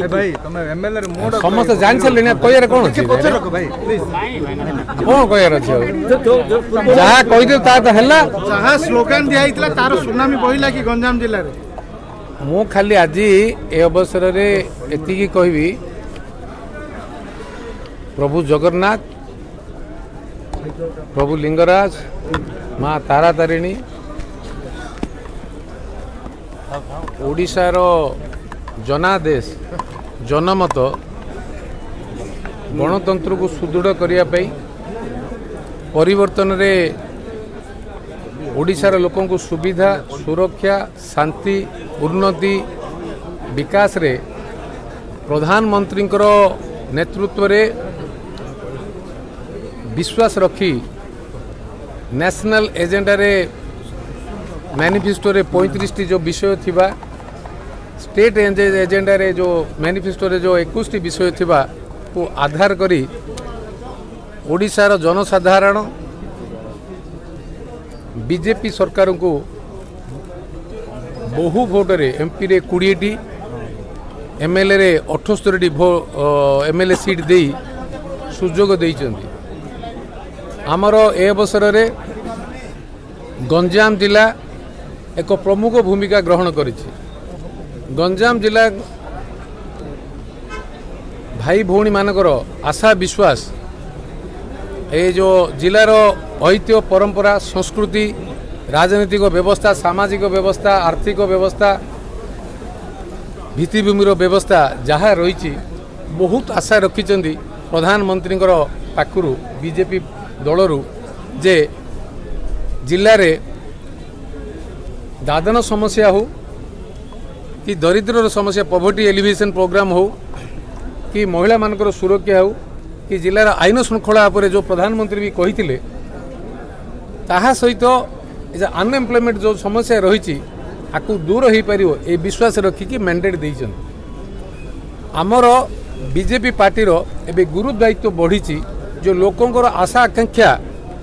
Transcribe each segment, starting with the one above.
भाई तमे MLA mode समस्त जान चले ना कोयर कोन अछि पछे रखो भाई प्लीज कोन कोयर अछि जहा कहि दे ता त हल्ला जहाँ स्लोगान दिया हितला तार सुनामी बहिला कि गंजाम जिल्ला रे मु खाली आज ए अवसर रे एति की कहबी प्रभु जगन्नाथ प्रभु लिंगराज माँ तारा तारिणी ओडिशार जनादेश जनमत गणतंत्र को सुदृढ़ करने परिवर्तन रे ओडिशार लोकों को सुविधा सुरक्षा शांति उन्नति विकास रे प्रधानमंत्री नेतृत्व रे विश्वास रखी नेशनल एजेंडा रे मैनिफेस्टो रे 35 टी जो विषय थिबा स्टेट एजेंडा रे जो मैनिफेस्टो रे जो 21 टी विषय थिबा को आधार करी ओडिशार जनसाधारण बीजेपी सरकार को बहु भोट रे एमपी रे 20 टी एमएलए रे 78 टी एमएलए सीट दे सुजोग देइचंती आमर ए अवसर रे गंजाम जिला एक प्रमुख भूमिका ग्रहण करिछि गंजाम जिला भाई भौणी मानकर आशा विश्वास ए जो जिलार ऐतिह्य परंपरा संस्कृति राजनीतिक व्यवस्था सामाजिक व्यवस्था आर्थिक व्यवस्था भित्तिभूमिर व्यवस्था जहाँ रही बहुत आशा रखिंट प्रधानमंत्री पाखु बीजेपी दलरू जे जिले रे दादन समस्या हो कि दरिद्र समस्या पॉवर्टी एलिवेशन प्रोग्राम हो कि महिला मानकर सुरक्षा हो कि जिलार आईन श्रृंखला पर जो प्रधानमंत्री भी कही ताहा सहित अनएम्प्लॉयमेंट जो समस्या रही आपको दूर हो पार ये विश्वास रखिकी मैंडेट देइछन आमर बीजेपी पार्टी रो एबे गुरु दायित्व बढ़ी जो लोकंकर आशा आकांक्षा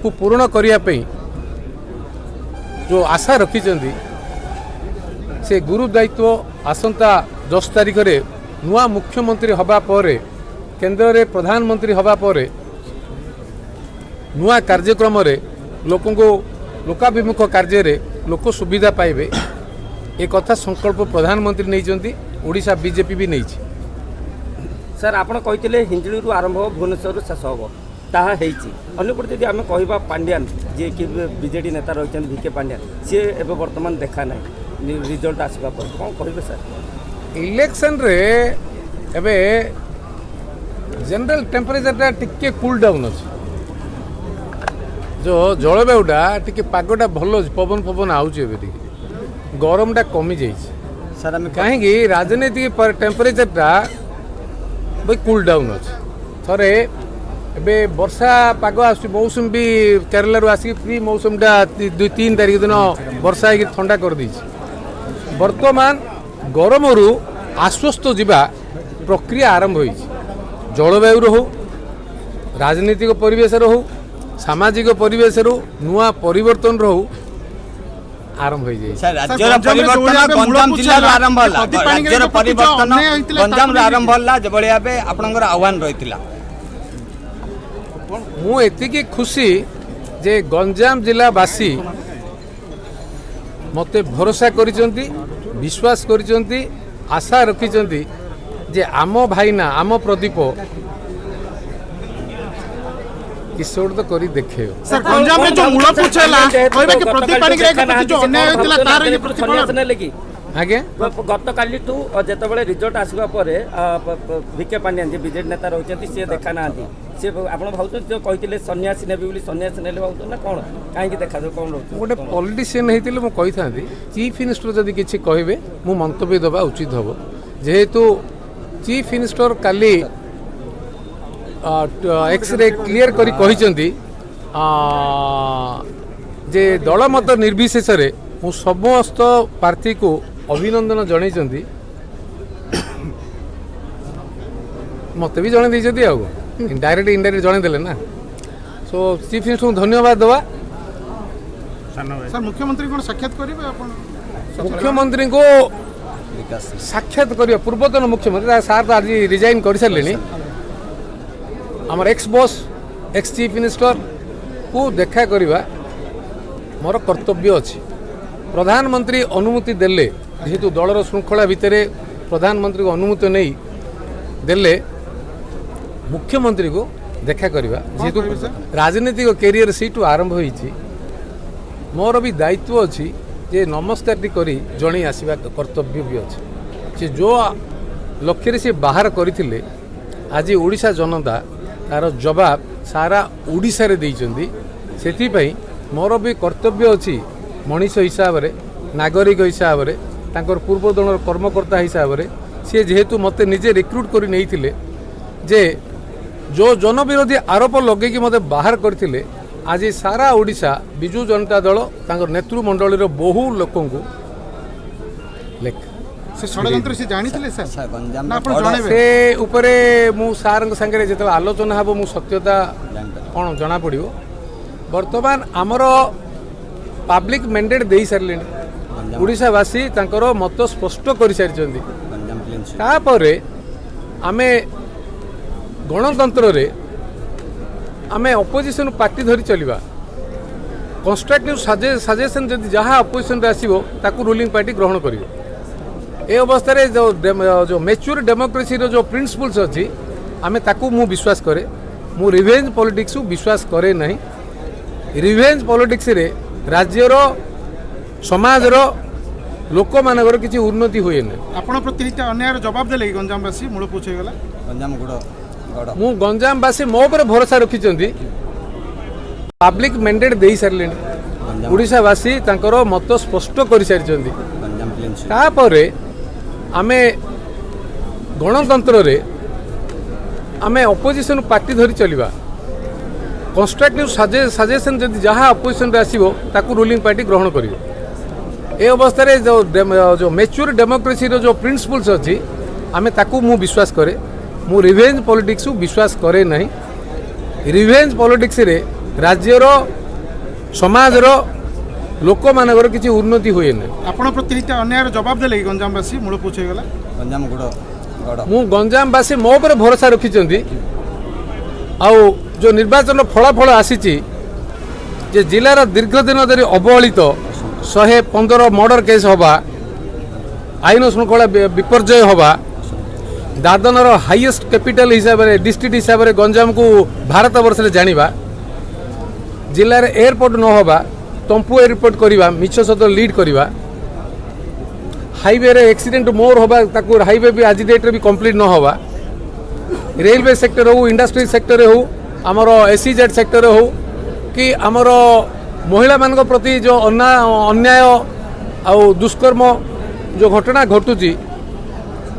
को पूर्ण करने जो आशा रखिंट से गुरु दायित्व आसंता 10 तारिख रे नुआ मुख्यमंत्री हवा पर केंद्र रे प्रधानमंत्री हवा पर नुआ कार्यक्रम रे लोकों को लोकाभिमुख कार्य रे लोक सुविधा पाइबे एक कथा संकल्प प्रधानमंत्री नहीं ओडिशा बीजेपी भी नहीं सर आपड़ कहते हिंजड़ी आरंभ भुवनेश्वर शेष हम ताहा अंपटे जब आम कह पांड्यान जी कि बीजेडी नेता रही भिके पांड्यान सी एवं बर्तमान देखा ना रिजल्ट आसवा पर कौन कहे सर इलेक्शन रे एबे जनरल टेम्परेचर टिके कूल डाउन अच्छे जो जलवायुटा टिके पागटा भल पवन पवन आउे गरमटा कमी जाइए कहीं राजनीतिक टेम्परेचरटा भाई कूल डाउन अच्छे थरे एबे वर्षा पाग आस मौसम भी केरला रू आसिक प्री मौसमटा 2-3 तारिख दिन वर्षा हो ठंडा कर दी वर्तमान गरम रू आश्वस्त जीवा प्रक्रिया आरंभ हो जलवायु हो राजनीतिक परिवेश हो सामाजिक परिवेश रू नुआ परिवर्तन हो आरंभ हो आह्वान रही मु एतिकी खुशी जे गंजाम जिला वासी मते भरोसा करिसंती विश्वास करिसंती आशा रखिसंती जे आम भाईना आम प्रदीप किसी तो करी देखे सर गंजाम में जो मूल पूछला कहबे कि प्रदीप पाणिग्राही के प्रति जो अन्याय होतिला तार ये प्रतिफलन आगे गत काली टू जेतबेले रिजल्ट आसवा परे भिके पांड्यान जे बीजेडी नेता रहउचंती से देखा नांती से आपण भाउत जो कहितले सन्यासी नेबी बोली सन्यासी नेले भाउत ना कोन काहे कि देखा जो कोन रहउछ गोटे पॉलिटिशियन हेतिले मु कहि थांती चीफ मिनिस्टर जदी किछि कहबे मु मंतव्य दबा उचित हबो जेहेतु चीफ मिनिस्टर काली एक्सरे क्लियर करी कहिसंती जे दल मत निर्विशेष रे मु समस्त प्रार्थी को अभिनंदन जन मत भी जन डायरेक्ट इनडायरेक्ट जनदेले ना सो चीफ मिनिस्टर को धन्यवाद दवा सर मुख्यमंत्री को साक्षात करेंगे मुख्यमंत्री को साक्षात करिया पूर्वतन मुख्यमंत्री सार तो आज रिजाइन कर सारे आमर ex boss ex chief minister को देखा करवा मोर कर्तव्य अच्छी प्रधानमंत्री अनुमति देले जेहेतु दलर श्रृंखला भितर प्रधानमंत्री को अनुमति नहीं देले मुख्यमंत्री को देखा करवा जेहेतु राजनीतिक कैरियर सीटू आरंभ होईची मोर भी दायित्व अच्छी जे नमस्कार टी करी जणी आसवा कर्तव्य भी अच्छे से जो लक्ष्य से बाहर करथिले आज ओडिशा जनता तार जवाब सारा ओडिशा रे देइचंदी सेति पई मोर भी कर्तव्य अच्छी मनीष हिसाब रे नागरिक हिसाब रे तांकर पूर्वतन कर्मकर्ता हिसाब रे सी जेहेतु मते निजे रिक्रुट करी नैथिले जे जो जनविरोधी आरोप लगे मते बाहर करथिले आज सारा ओडिशा बिजु जनता दल तांकर नेतृमंडली बहु लोक लेख से षड्यंत्र से जानिथिले सर ना आपण जणाइबे से ऊपर मु सार संगे जत आलोचना हबो मु सत्यता कौन जना पड़ो बर्तमान आमर पब्लिक मैंडेट दे सारे ओडिशावासी तांकर मत स्पष्ट कर सारी तापर आमे गणतंत्र रे आमे अपोजिशन पार्टी धरी चलिबा कंस्ट्रक्टिव सजेशन जदि जहाँ अपोजिशन रे आसीबो ताकू रूलिंग पार्टी ग्रहण करिवो ए अवस्था रे जो मैच्योर डेमोक्रेसी रो जो प्रिंसिपल्स अछि आमे ताकू मु विश्वास करे मु रिवेंज पॉलिटिक्स विश्वास करे नहीं रिवेंज पॉलिटिक्स रे राज्यर समाज रो लोक मानकर किसी उन्नति हुए ना आपण प्रति अन्याय जवाब देले गंजामवासी मूल पूछे गला गंजाम गुड़ मु गंजामवासी मो पर भरोसा रखिचंदी पब्लिक मैंडेट दे सारे ओडिशावासी तांकर मत स्पष्ट कर सारी तापर आमे गणतंत्र रे आमे अपोजिशन पार्टी धरी चलिबा कंस्ट्रक्टिव सजेशन जदि जहाँ अपोजिशन रे आसीबो ताकू रूलिंग पार्टी ग्रहण करिवो ए अवस्था रे जो मैच्योर डेमोक्रेसी रो जो प्रिंसिपल्स अछि आमे ताकू मु विश्वास करे मु रिवेंज पॉलिटिक्स विश्वास करे नहीं रिवेंज पॉलिटिक्स रे राज्यर समाज रो लोक मानकर किसी उन्नति हुए ना आपण प्रति अन्याय जवाब देले गंजामवासी मूल पूछे गला गंजाम गुड़ मु गंजामवासी मो पर भरोसा रखिचंदी आउ जो निर्वाचन फलाफल आसीची जे जिलार दीर्घ दिन धरी अवहेलित 115 मर्डर केस हवा आईन श्रृंखला विपर्जय हवा दादनर हाईएस्ट कैपिटल हिसाब से डिस्ट्रिक्ट हिसाब से गंजाम को भारत वर्ष में जानिबा जिले में एयरपोर्ट न हवा टम्पू एयरपोर्ट करवा मिछ सत लीड करवा हाईवे रे एक्सीडेंट मोर हवा ताकू हाईवे भी आज डेट भी कंप्लीट न हवा रेलवे सेक्टर हो इंडस्ट्री सेक्टर हो आमर एसईजेड सेक्टर हो कि आमर महिला मान प्रति जो अन्याय आउ दुष्कर्म जो घटना घटुची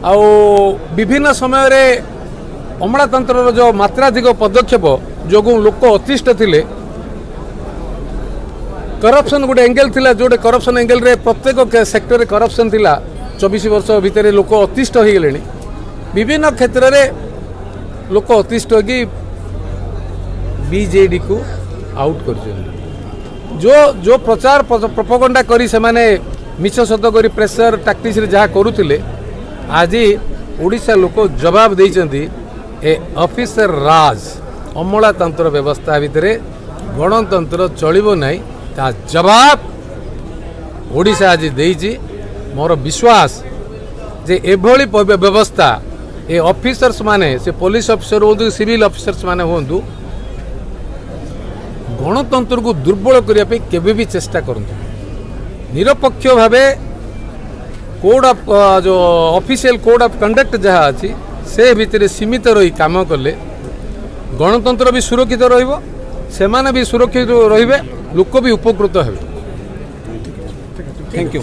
आउ विभिन्न समय रे अमलातंत्र जो मात्राधिक पदक्षेप जो लोक अतिष्ठ थिले करप्शन गोटे एंगल थिला जोटे करप्शन एंगल रे प्रत्येक सेक्टर रे करप्शन थिला 24 वर्ष भितर लोक अतिष्ठ हो गले विभिन्न क्षेत्र रे लोक अतिष्ठ कि बीजेडी को आउट कर जो प्रचार प्रोपोगंडा करी से माने मिछ सत करी प्रेशर टैक्टिक्स रे जहाँ करुथिले आज ओडिशा लोक जवाब देइचंदी ए ऑफिसर राज अमलातंत्र व्यवस्था भितर गणतंत्र चलिबो नहीं ता जवाब ओडिशा आज देइची मोर विश्वास जे एभली व्यवस्था ए ऑफिसर्स माने से पुलिस ऑफिसर हो सिविल ऑफिसर्स माने होंदु गणतंत्र को दुर्बल करने केबे भी चेष्टा करंतु निरपक्ष भावे कोड ऑफ जो ऑफिशियल कोड ऑफ कंडक्ट जहाँ अच्छी से भितर सीमित रही काम कले गणतंत्र भी सुरक्षित रहिबो सेमाने भी सुरक्षित रहिबे लोक भी उपकृत हेबे। Thank you.